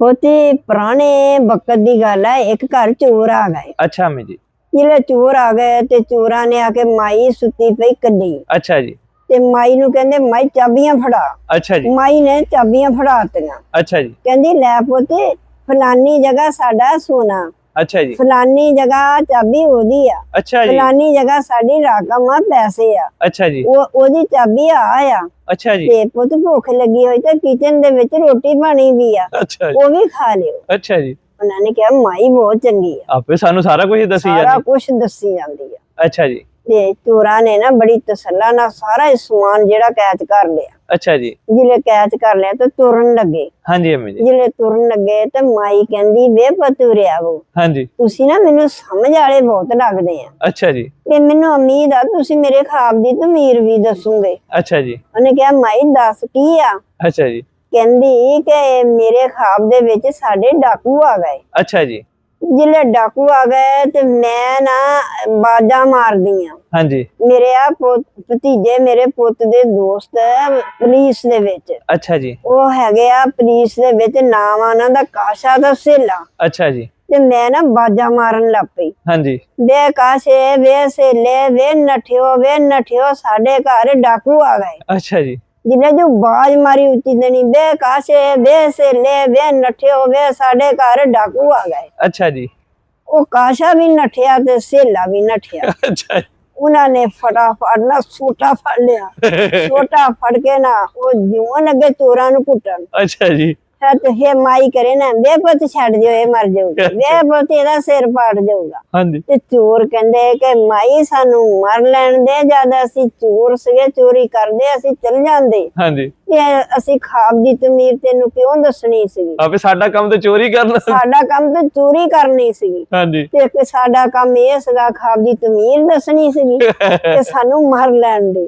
होती पुराने वक्त की गल है। एक घर चोर आ गए। अच्छा अम्मी जी। जिले चोर आ गए ते चोरा ने आके माई सुती पई कदी अच्छा जी। ते माई नू कहंदे माई चाबियां फड़ा। अच्छा जी। माई ने चाबियां फड़ातियां। अच्छा जी। कहंदी लै पुत्त फलानी जगह साडा सोना, अच्छा जी। फलानी जगह चाबी ओदी आ, अच्छा जी। फलानी जगह साडी रकम आ, पैसे आ, अच्छा जी। ओदी चाबी आ। अच्छा जी। ते पुत्त भुख लगी होई ते किचन दे विच रोटी बनी भी आ, अच्छा जी। वो भी खा लियो। अच्छा जी। उन्होंने कहा माई बहुत चंगी है, आपे सानू सारा कुछ दसी सारा जानी। कुछ दसी जाती है। अच्छा जी। ते चोरा ने ना बड़ी तसल्ला नाल सारा समान जेड़ा कैच कर लिया। अच्छा जी। जिले कैच कर लिया तो तुरन लगे। हाँ जी अम्मी जी। जिले तुरन लगे तो माई कहंदी वे पतुरिया वो हाँ जी। तुसी ना मैनू समझ वाले बहुत लगदे आ अच्छा जी। ते मैनू उम्मीद आ तुसी मेरे ख्वाब दी तमीर भी दसूगे। अच्छा जी। उन्हें कहा माई दस की आ। अच्छा जी। कहंदी कि मेरे ख्वाब दे विच साडे डाकू आ गए। अच्छा जी। जिले डाकू आ गए ते मैं ना बाजा मार दियां। हाँ जी। मेरे आ भतीजे मेरे पुत दे दोस्त पुलिस दे विच। अच्छा जी। वो हैगे आ पुलिस दे विच, नाम आ उन्हां दा काशा दा सेला। अच्छा जी। ते मैं ना बाजा मारन लग पई। हाँ जी। वे काशे वे सेले वे नठियो साडे घर डाकू आ गए। अच्छा जी। जिन्हें जो बाज मारी उच्ची दनी वे काशे वे सेले वे नठियो वे साडे घर डाकू आ गए। अच्छा जी। वो काशा भी नठिया ते सेला भी नठिया। अच्छा जी। उन्होंने फटाफट ना सोटा फड़ लिया। सोटा फड़ के ना वो जुआ लगे चोरा नू कुटन। अच्छा जी। तो हे माई करे ना वे पुत छड़ दियो ये मर जाऊगा, वे पुत एदा सिर पाड़ जाऊगा। हाँ जी। ते चोर कहंदे कि माई सानू मर लैण दे, जद असी चोर सीगे चोरी करदे असी चल जांदे। हाँ जी। ते असी ख्वाब दी तमीर तेनू क्यों दसनी सीगी? आपे साडा काम तो चोरी करना। साडा काम ते चोरी करनी सीगी हाँ जी। ते साडा काम ये सीगा ख्वाब दी तमीर दसनी सीगी ते सानू मर लैण दे।